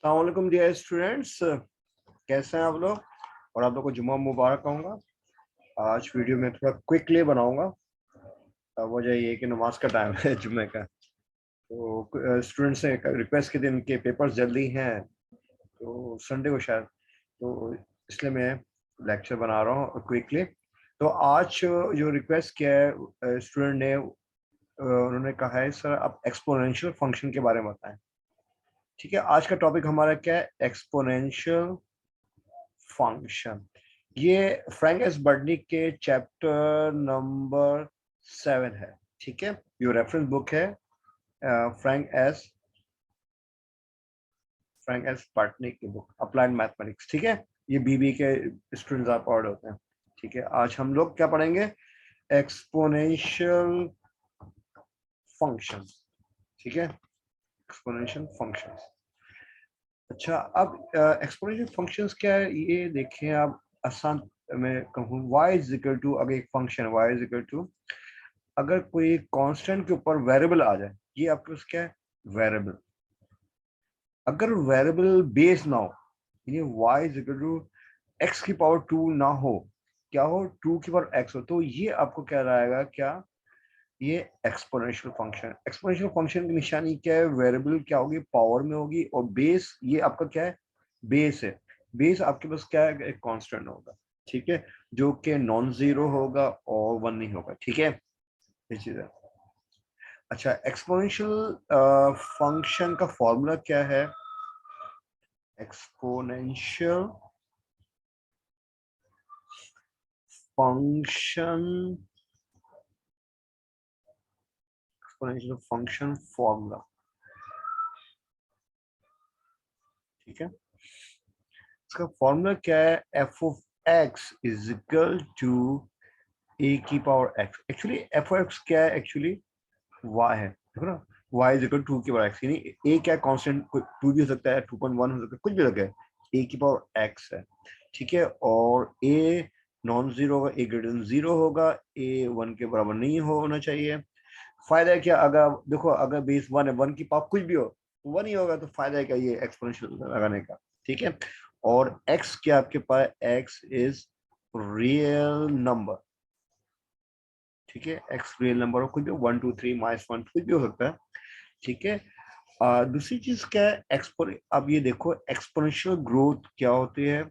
अस्सलामुअलैकुम dear students, कैसे हैं आप लोग। और आप लोग को जुम्मा मुबारक कहूँगा। आज वीडियो में थोड़ा क्विकली बनाऊंगा। वजह ये है कि नमाज का टाइम है जुम्मे का। तो स्टूडेंट्स ने रिक्वेस्ट के दिन के पेपर्स जल्दी हैं, तो संडे को शायद, तो इसलिए मैं लेक्चर बना रहा हूँ क्विकली। तो आज जो रिक्वेस्ट किया है स्टूडेंट ने, उन्होंने कहा है सर आप एक्सपोनेंशियल फंक्शन के बारे में बताएं। ठीक है, आज का टॉपिक हमारा क्या है? Exponential function. ये फ्रैंक एस बर्नी के चैप्टर नंबर 7 है। ठीक है, ये रेफरेंस बुक है फ्रैंक एस बर्नी की बुक अप्लाइड मैथमेटिक्स। ठीक है, ये बीबी के स्टूडेंट्स आप पढ़ होते हैं। ठीक है, आज हम लोग क्या पढ़ेंगे? Exponential function. ठीक है, एक्सपोनेंशियल फंक्शंस। अच्छा, अब एक्सपोनेंशियल फंक्शंस क्या है ये देखें आप। आसान मैं कहूँ y इज इक्वल टू, अगर एक function y is equal to, अगर कोई कांस्टेंट के ऊपर वेरिएबल आ जाए, ये आपके पास क्या है? वेरिएबल। अगर वेरिएबल बेस ना हो, यानी y is equal to x की पावर 2 ना हो, क्या हो? 2 की पावर x हो, तो ये आपको क्या रहेगा? क्या ये एक्सपोनेंशियल फंक्शन? एक्सपोनेंशियल फंक्शन की निशानी क्या है? वेरिएबल क्या होगी? पावर में होगी। और बेस, ये आपका क्या है? बेस है। बेस आपके पास क्या है? एक कांस्टेंट होगा। ठीक है, जो कि नॉन जीरो होगा और वन नहीं होगा। ठीक है, ये चीज है। अच्छा, एक्सपोनेंशियल फंक्शन का फॉर्मूला क्या है? Exponential function, exponential function formula. ठीक है, इसका फॉर्मूला क्या है? F of x is equal to a की power x. Actually f of x क्या है? एक्चुअली वाई है। देखो ना, वाई इज इक्वल टू की पावर एक्स, यानी ए क्या कांस्टेंट? टू भी हो सकता है, 2.1 हो सकता है, कुछ भी लगे, ए की पावर एक्स है। ठीक है, और ए नॉन जीरो होगा, ए ग्रेटर देन जीरो होगा, ए वन के बराबर नहीं होना चाहिए। फायदा है क्या? अगर देखो, अगर बेस वन है, वन की पावर कुछ भी हो, वन ही होगा, तो फायदा है क्या ये एक्सपोनेंशियल लगाने का। ठीक है, और x क्या आपके पास? x is real number. ठीक है, x रियल नंबर हो, कुछ भी 1 2 3 -1 कुछ भी हो सकता है। ठीक है, दूसरी चीज क्या है? अब ये देखो, एक्सपोनेंशियल ग्रोथ क्या होती है?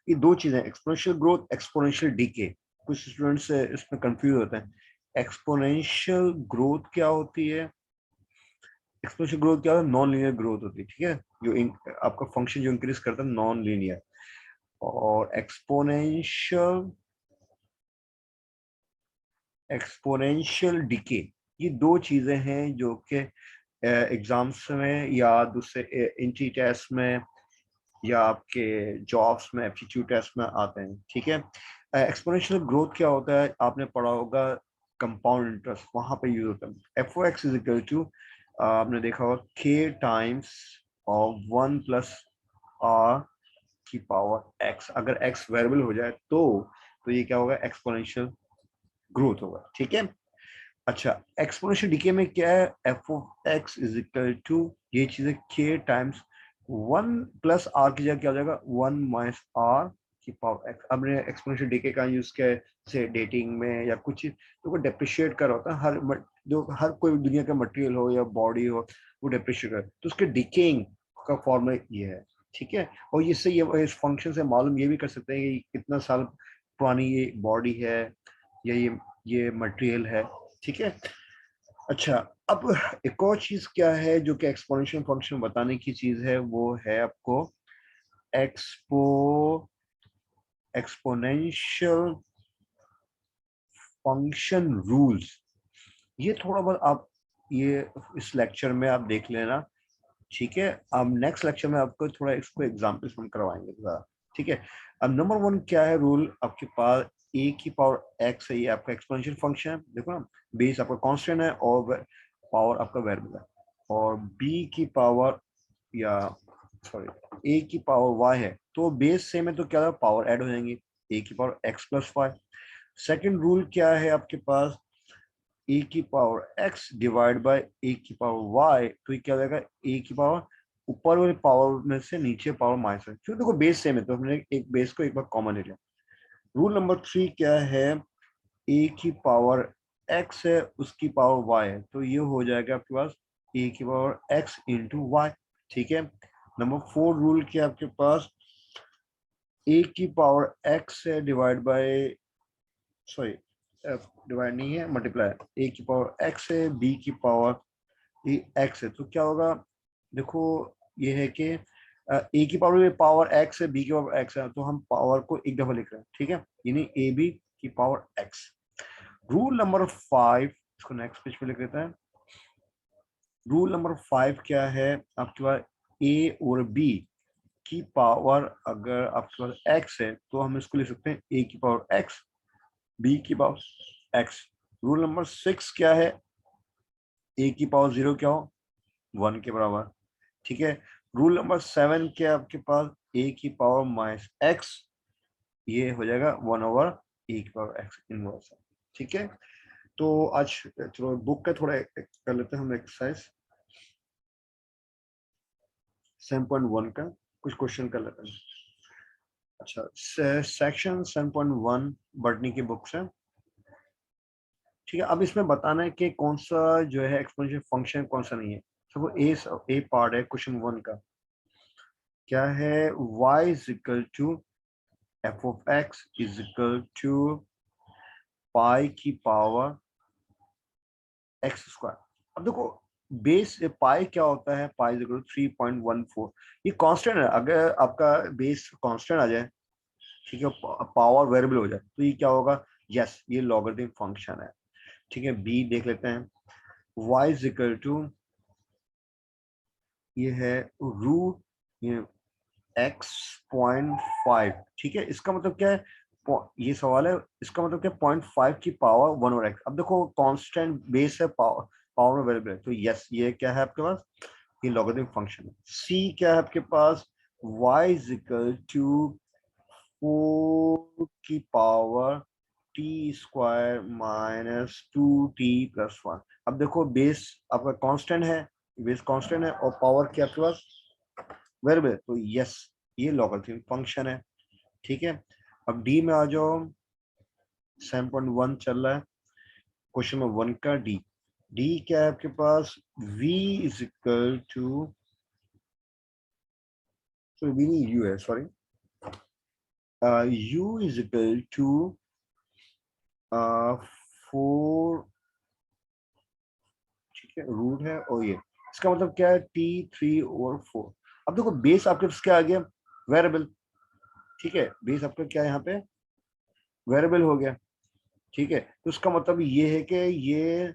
ये दो चीजें, एक्सपोनेंशियल ग्रोथ, एक्सपोनेंशियल डीके। कुछ स्टूडेंट्स इसमें कंफ्यूज होते हैं। एक्सपोनेंशियल ग्रोथ क्या होती है? एक्सपोनेंशियल ग्रोथ क्या होता है? नॉन लीनियर ग्रोथ होती है। ठीक है, आपका फंक्शन जो इंक्रीज करता है नॉन लीनियर। और एक्सपोनेंशियल डीके, ये दो चीजें हैं जो कि एग्जाम्स में या दूसरे इंटी टेस्ट में या आपके जॉब्स में, एप्टीट्यूड टेस्ट में आते हैं। ठीक है, एक्सपोनेंशियल ग्रोथ क्या होता है? आपने पढ़ा होगा कंपाउंड इंटरेस्ट, वहां पे यूज होता है। F o x is equal to, आपने देखा होगा, के टाइम्स ऑफ 1 + r की पावर एक्स। अगर एक्स वेरिएबल हो जाए तो ये क्या होगा? एक्सपोनेंशियल ग्रोथ होगा। ठीक है, अच्छा, एक्सपोनेंशियल डीके में क्या है? F of x is equal to, ये चीज है, के टाइम्स 1 + r की जगह क्या हो जाएगा? 1 - r की पावर एक्स। अब एक्सपोनेंशियल डीके का यूज किया है जैसे डेटिंग में या कुछ चीज तो डेप्रिशिएट कर होता है। जो हर कोई दुनिया का मटेरियल हो या बॉडी हो, वो डेप्रिशिएट कर, तो उसके डिकेइंग का फॉर्मूला ये है। ठीक है, और इससे ये इस फंक्शन से मालूम ये भी कर सकते हैं कि कितना साल पुरानी ये बॉडी है या ये मटेरियल है। ठीक है, अच्छा, अब एक और चीज क्या है जो कि एक्सपोनेंशियल फंक्शन बताने की चीज है, वो है आपको एक्सपो एक्सपोनेंशियल फंक्शन रूल्स। ये थोड़ा बहुत आप ये इस लेक्चर में आप देख लेना। ठीक है, अब नेक्स्ट लेक्चर में आपको थोड़ा इसको एग्जाम्पल्स हम करवाएंगे जरा। ठीक है, अब नंबर 1 क्या है रूल आपके पास? ए की पावर एक्स है, ये आपका एक्सपोनेंशियल फंक्शन है। देखो ना, बेस आपका कांस्टेंट है और पावर आपका वेरिएबल है। और बी की पावर, या सॉरी, ए की पावर वाई है, तो बेस सेम है तो क्या पावर ऐड हो जाएंगी, ए की power x plus y. Second rule क्या है आपके पास? ए की power x divide by a की पावर वाई, तो ये क्या हो जाएगा? ए की पावर ऊपर वाले पावर में से नीचे पावर माइनस, क्योंकि देखो बेस सेम है तो हमने एक बेस को एक बार कॉमन ले लिया। रूल नंबर 3 क्या है, ए की पावर एक्स है उसकी पावर वाई है, तो ये हो जाएगा आपके पास ए की पावर एक्स इंटू वाई। ठीक है। नंबर 4 रूल क्या है आपके पास, ए की पावर एक्स है डिवाइड बाय, सॉरी डिवाइड नहीं है मल्टीप्लाई, ए की पावर एक्स है बी की पावर एक्स है, तो क्या होगा, देखो ये है कि ए की पावर एक्स है बी की पावर एक्स है, तो हम पावर को एक दफा लिख रहे हैं। ठीक है, यानी ए बी की पावर एक्स। रूल नंबर 5, इसको नेक्स्ट पेज पे लिख लेते हैं। रूल नंबर 5 क्या है आपके पास, ए और बी की पावर अगर आपके पास एक्स है तो हम इसको लिख सकते हैं ए की पावर एक्स बी की पावर एक्स। रूल नंबर 6 क्या है, ए की पावर 0 क्या हो, 1 के बराबर। ठीक है। रूल नंबर 7 क्या है आपके पास, ए की पावर माइनस एक्स, ये हो जाएगा 1 ए की पावर एक्स इनवर्स। ठीक है, तो आज चलो बुक का थोड़ा कर लेते हैं हम एक्सरसाइज 7.1 का कुछ क्वेश्चन कर लेते हैं। अच्छा, सेक्शन 7.1 बटनी की बुक से। ठीक है, अब इसमें बताना है कि कौन सा जो है एक्सपोनेंशियल फंक्शन कौन सा नहीं है। तो ए पार्ट है क्वेश्चन 1 का, क्या है, y is equal to f of x is equal to pi की पावर एक्स स्क्वायर। अब देखो बेस पाई क्या होता है, पाई इज इक्वल टू 3.14, ये कांस्टेंट है। अगर आपका बेस कांस्टेंट आ जाए, ठीक है, पावर वेरिएबल हो जाए, तो ये क्या होगा, यस ये लॉगरिथमिक फंक्शन है। ठीक है, बी देख लेते हैं, y इज इक्वल टू, ये है रूट ये x.5। ठीक है, इसका मतलब क्या है, ये सवाल है, इसका मतलब क्या, 0.5 की पावर 1 और x। अब देखो कांस्टेंट बेस है, पावर पावर में वेरिएबल है, तो यस ये क्या है आपके पास, ये लॉगरिथमिक फंक्शन है। सी क्या है आपके पास, y इज इक्वल टू 4 की power T square minus 2t+1। अब देखो बेस आपका कांस्टेंट है, बेस कांस्टेंट है और पावर क्या आपके पास वेरिएबल, तो यस ये लॉगरिथमिक फंक्शन है। ठीक है, अब डी में आ जाओ, 7.1 चल रहा है क्वेश्चन नंबर 1 का डी। डी क्या है आपके पास, v is equal to, sorry v नहीं u है, sorry u is equal to 4, ठीक है, रूट है और ये इसका मतलब क्या है, t3 और 4। अब देखो बेस आपके पास क्या आ गया, वेरिएबल। ठीक है, बेस आपका क्या है यहाँ पे, वेरिएबल हो गया। ठीक है, तो उसका मतलब ये है कि ये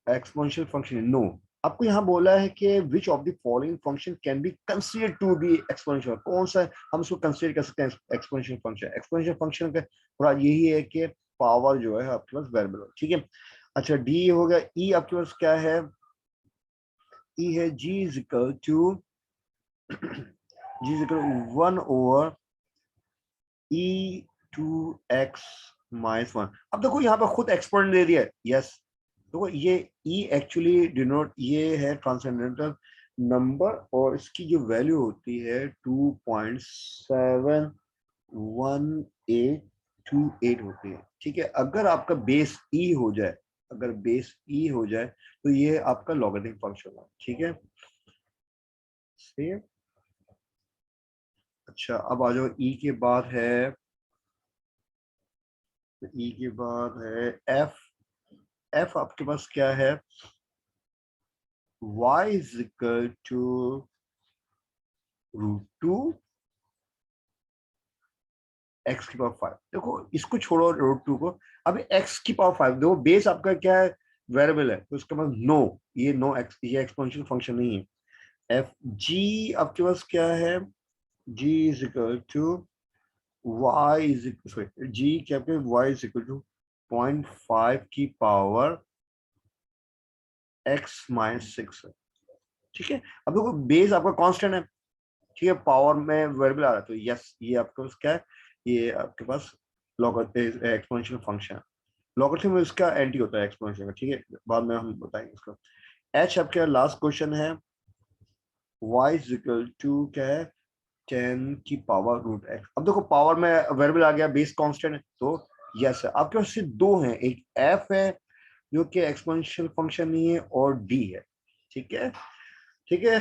एक्सपोनेंशियल फंक्शन है। नो, आपको यहाँ बोला है कि which of the following function can be consider to be exponential, कौन सा हम उसको कंसीडर कर सकते हैं एक्सपोनेंशियल फंक्शन। एक्सपोनेंशियल फंक्शन का थोड़ा यही है कि पावर जो है आपके पास वेरिएबल हो। ठीक है, अच्छा डी हो गया। ई आपके पास क्या है, ई है g is equal to, g is equal 1/e to x minus 1। अब देखो यहाँ पे खुद एक्सपोनेंट दे दिया है, यस देखो ये e एक्चुअली डिनोट, ये है ट्रांसेंडेंटल नंबर और इसकी जो वैल्यू होती है 2.71828 होती है। ठीक है, अगर आपका बेस e हो जाए, अगर बेस e हो जाए तो ये आपका लॉगरिथमिक फंक्शन है। ठीक है, सही है। अच्छा अब आ जाओ ई के बाद है, ई के बाद है एफ। एफ आपके पास क्या है, y is equal to √2 x की पावर 5। देखो इसको छोड़ो √2 को, अभी x की पावर 5 देखो, बेस आपका क्या है, वेरिएबल है, तो इसका मतलब नो, ये नो एक्स, ये एक्सपोनेंशियल फंक्शन नहीं है। एफ जी आपके पास क्या है, g is equal to y is equal, sorry g क्या पे, y इज इक्वल टू 0.5 की पावर x माइनस 6 है। ठीक है, अब देखो बेस आपका कांस्टेंट है, ठीक है, पावर में वेरिएबल आ रहा है, तो यस ये आपके पास क्या है, ये आपके पास लॉगरिथम एक्सपोनेंशियल फंक्शन है। लॉगरिथम में इसका एंटी होता है एक्सपोनेंशियल का। ठीक है, बाद में हम बताएंगे इसको। एच आपके लास्ट क्वेश्चन है, y इज इक्वल टू क्या है 10 की पावर रूट x। अब देखो पावर में वेरिएबल आ गया, बेस कांस्टेंट है, तो यस है। आपके पास सिर्फ दो हैं, एक f है जो कि एक्सपोनेंशियल फंक्शन नहीं है, और d है। ठीक है, ठीक है।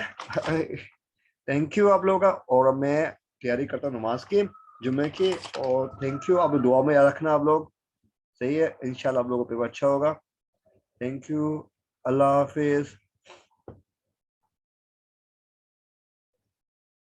थैंक यू आप लोगों का। और अब मैं तैयारी करता हूँ नमाज के, जुम्मे की। और थैंक यू, आप दुआ में याद रखना आप लोग। सही है, इंशाल्लाह आप लोगों का पेपर अच्छा होगा। Thank you, Allah Hafiz.